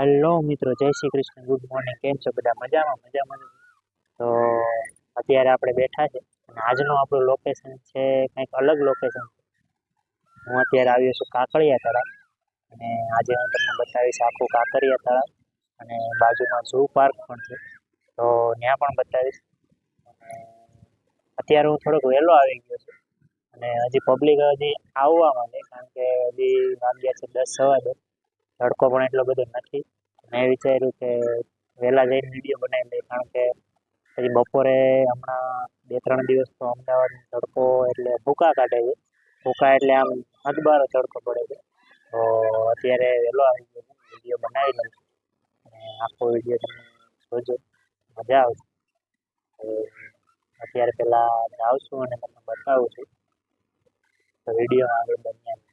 Hello મિત્રો, જય Shri Krishna, good morning. કેમ છો બધા? મજામાં મજામાં. તો અત્યારે આપણે બેઠા છે અને આજનું આપણું લોકેશન છે કંઈક અલગ લોકેશન. હું અત્યારે આવ્યો છું કાંકરિયા તળાવ અને આજે હું તમને બતાવીશ આખું કાંકરિયા તળાવ અને બાજુમાં ઝૂ પાર્ક પણ છે તો ત્યાં પણ બતાવીશ. અને અત્યારે હું થોડોક વહેલો આવી ગયો છું અને હજી પબ્લિક હજી આવવા માંડે કારણ કે હજી વાગ્યા છે 10 સવા 10. તડકો પણ એટલો બધો નથી. મેં વિચાર્યું કે વહેલા જઈને વિડીયો બનાવી લઈએ કારણ કે પછી બપોરે હમણાં 2-3 દિવસ તો અમદાવાદનો તડકો એટલે ભૂકા કાઢે છે. ભૂકા એટલે આમ અધબારો તડકો પડે છે. તો અત્યારે વહેલો આવી ગયો છું, વિડીયો બનાવી લઉં અને આખો વિડીયો તમે જોજો, મજા આવશે. તો અત્યારે પહેલાં જાઉં છું અને તમને બતાવું છું તો વિડીયો આગળ બન્યા.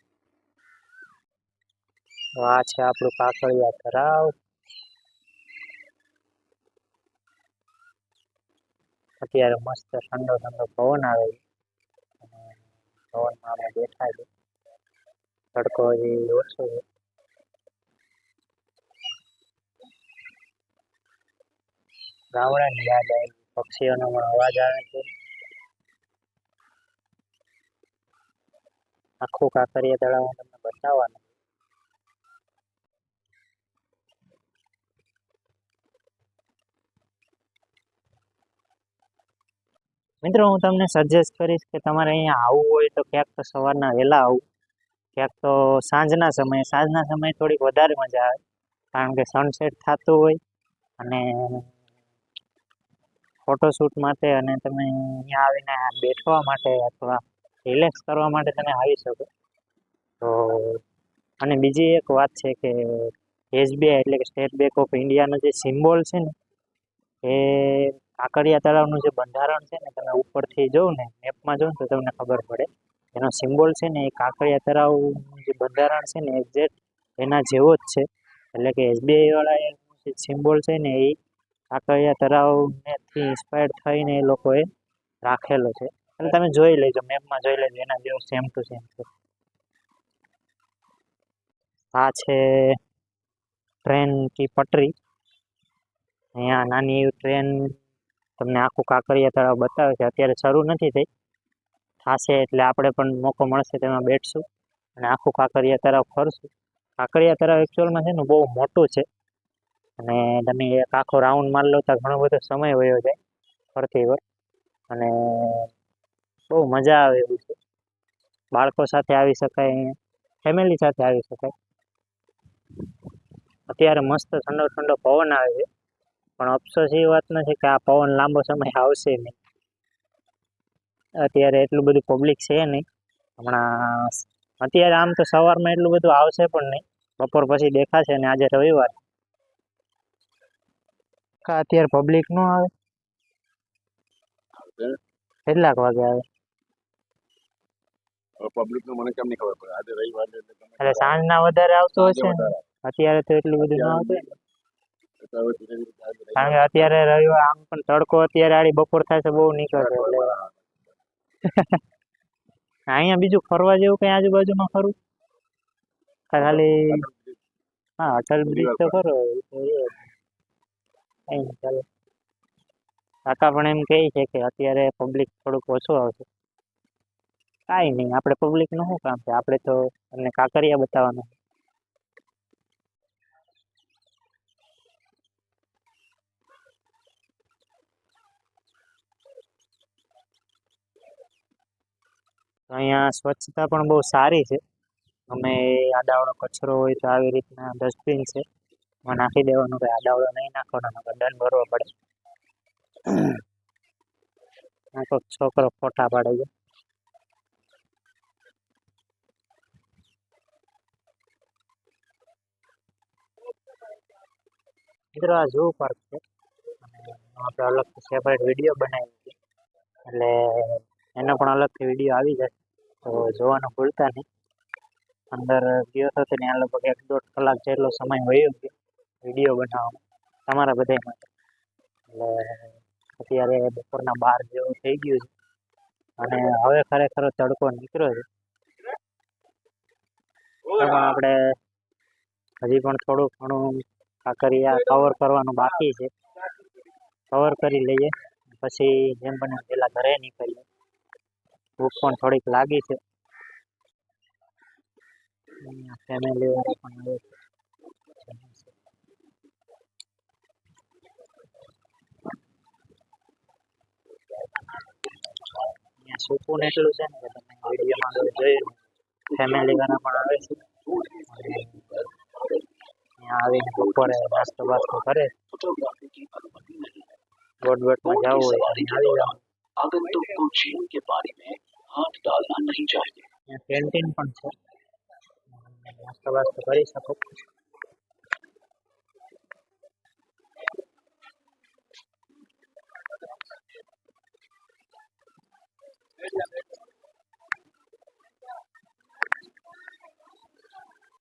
તો આ છે આપણું કાંકરિયા તળાવ. અત્યારે મસ્ત ઠંડો ઠંડો પવન આવે છે અને પવનમાં આપણે બેઠા છે. તડકો હજી ઓછો છે. ગામડાની યાદ આવી, પક્ષીઓનો પણ અવાજ આવે છે. આખું કાંકરિયા તળાવ હું તમને બતાવવાનું. મિત્રો, હું તમને સજેસ્ટ કરીશ કે તમારે અહીંયા આવવું હોય તો ક્યાંક તો સવારના વહેલા આવું, ક્યાંક તો સાંજના સમયે થોડીક વધારે મજા આવે કારણ કે સનસેટ થતું હોય અને ફોટોશૂટ માટે અને તમે અહીંયા આવીને બેઠવા માટે અથવા રિલેક્સ કરવા માટે તમે આવી શકો. તો અને બીજી એક વાત છે કે એસબીઆઈ એટલે કે સ્ટેટ બેંક ઓફ ઇન્ડિયાનો જે સિમ્બોલ છે ને એ કાંકરિયા તળાવનું જે બંધારણ છે ને તમે ઉપરથી જોવો ને મેપમાં જોવો ને તો તમને ખબર પડે. એનો સિમ્બોલ છે ને એ કાંકરિયા તળાવનું જે બંધારણ છે ને એક્ઝેક્ટ એના જેવો જ છે. એટલે કે એસબીઆઈ વાળા જે સિમ્બોલ છે ને એ કાંકરિયા તળાવથી ઇન્સ્પાયર્ડ થઈને એ લોકોએ રાખેલો છે. એટલે તમે જોઈ લેજો, મેપમાં જોઈ લેજો, એના જેવો સેમ ટુ સેમ છે. આ છે ટ્રેન કી પટરી. અહીંયા નાની એવી ટ્રેન તમને આખું કાંકરિયા તળાવ બતાવે છે. અત્યારે શરૂ નથી થઈ, થશે એટલે આપણે પણ મોકો મળશે તેમાં બેઠશું અને આખું કાંકરિયા તળાવ ફરશું. કાંકરિયા તળાવ એકચ્યુઅલમાં છે ને બહુ મોટું છે અને તમે એક આખો રાઉન્ડ માર લો તો ઘણો બધો સમય વયો જાય ફરતી વર અને બહુ મજા આવે એવું છે. બાળકો સાથે આવી શકાય, ફેમિલી સાથે આવી શકાય. અત્યારે મસ્ત ઠંડો ઠંડો પવન આવે છે પણ અફસોસ એ વાતનો છે કે આ પવન લાંબો સમય આવશે નહીં. અત્યારે એટલું બધું પબ્લિક છે નહીં હમણાં. અત્યારે આમ તો સવારમાં એટલું બધું આવશે પણ નહીં, બપોર પછી દેખાશે ને આજે રવિવાર. અત્યારે પબ્લિક ન આવે, કેટલાક વાગે આવે? પબ્લિક નું મને કેમ નહીં ખબર પડે? આજે રવિવાર એટલે સાંજના વધારે આવતું હશે ને, અત્યારે તો એટલું બધું ન આવતું. કારણ કે અત્યારે રવિવાર આમ પણ તડકો અત્યારે આડી બપોર થાય છે બહુ નીકળશે એટલે અહીંયા બીજું ફરવા જેવું કઈ આજુબાજુમાં ખરું? ખાલી હા, અટલ બ્રિજ તો ખરો. ચાલો, કાકા પણ એમ કહે છે કે અત્યારે પબ્લિક થોડુંક ઓછું આવશે. કાંઈ નહીં, આપણે પબ્લિકનું શું કામ છે? આપણે તો તમને કાંકરિયા બતાવવાનું. અહીંયા સ્વચ્છતા પણ બહુ સારી છે. અમે આડાવડો કચરો હોય તો આવી રીતના ડસ્ટબિન છે, એમાં નાખી દેવાનું. કે આડાવડો નહીં નાખવાનો, દંડ ભરવો પડે. કોઈક છોકરો ફોટા પાડે છે. મિત્રો, આ ઝૂ પાર્ક છે અને આપણે અલગથી સેપરેટ વિડીયો બનાવી છે એટલે એનો પણ અલગથી વિડીયો આવી જશે તો જોવાનું ભૂલતા નહીં. અંદર ગયો હતો ત્યાં લગભગ 1-1.5 કલાક જેટલો સમય વયો ગયો વિડીયો બનાવવામાં તમારા બધા માટે. એટલે અત્યારે બપોરના 12 જેવું થઈ ગયું છે અને હવે ખરેખર તડકો નીકળ્યો છે. એમાં આપણે હજી પણ થોડું ઘણું કાંકરિયા કવર કરવાનું બાકી છે, કવર કરી લઈએ પછી જેમ બને પેલા ઘરે નીકળીએ. ભૂખ પણ થોડીક લાગી છે. ફેમિલી વાળા પણ આવે છે. અહીંયા સુકૂન એટલું છે ને કે તમે વિડીયોમાં જોયું ફેમિલી વાળા પણ આવે છે. અહીંયા આવીને બપોરે નાસ્તો બાસ્તો કરે. ગોડવટમાં જવું હોય તો આવી જાવ. आगंतुक को झील के पानी में हाथ डालना नहीं चाहिए. અહીંયા કેન્ટીન પણ છે, નાસ્તો બાસ્તો કરી શકો.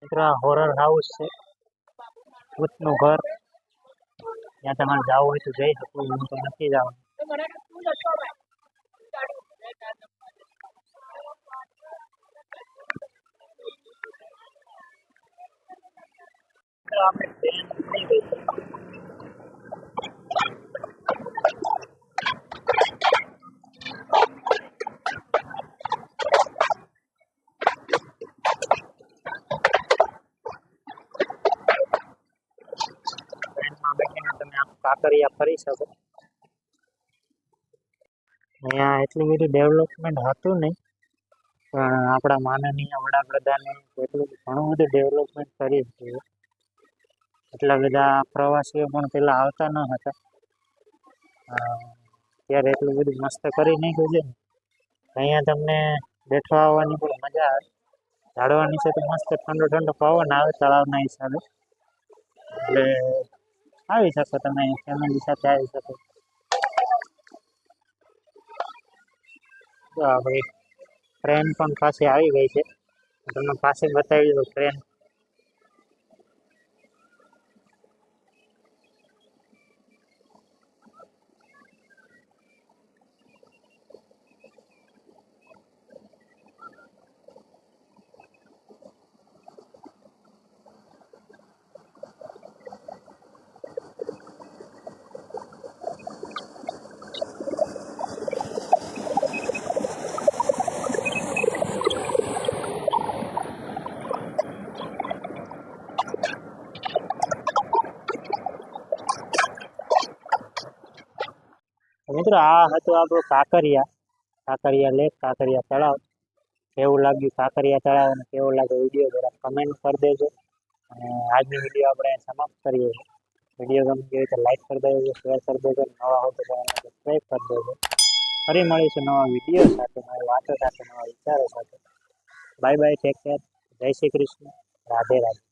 મિત્રો આ હોરર હાઉસ છે, ભૂતનું ઘર. ત્યાં તમારે જવું હોય તો જઈ શકો, હું તો નથી જવાનું. આપણે ટ્રેન પકડી ગઈ છે. ટ્રેનમાં બેસીને તમે આમ કાંકરિયા ફરી શકો. અહીંયા એટલું બધું ડેવલપમેન્ટ હતું નહીં, પણ આપણા માનનીય વડાપ્રધાને એટલું ઘણું બધું ડેવલપમેન્ટ કરી છે. એટલા બધા પ્રવાસીઓ પણ પેલા આવતા ન હતા, ત્યારે એટલું બધું મસ્ત કરી નાખ્યું છે ને. અહીંયા તમને બેઠવા આવવાની પણ મજા આવે. ઝાડવા નીચે તો મસ્ત ઠંડો ઠંડો પવન આવે તળાવના હિસાબે. એટલે આવી શકો તમે, ફેમિલી સાથે આવી શકો. તો આપણી ટ્રેન પણ પાસે આવી ગઈ છે, તમને પાસે બતાવી દઉં ટ્રેન. મિત્રો આ હતું આપણું કાંકરિયા લેક, કાંકરિયા તળાવ. કેવું લાગ્યું કાંકરિયા તળાવ અને કેવો લાગ્યો વિડીયો જરા કમેન્ટ કરી દેજો. અને આજની વિડીયો આપણે સમાપ્ત કરીએ છીએ. વિડીયો ગમતી હોય તો લાઈક કરી દેજો, શેર કરી દેજો, નવા હોય તો ચેનલને સબસ્ક્રાઈબ કરી દેજો. ફરી મળીશું નવા વિડીયો સાથે, નવી વાતો સાથે, નવા વિચારો સાથે. બાય બાય, ટેક કેર, જય શ્રી કૃષ્ણ, રાધે રાધે.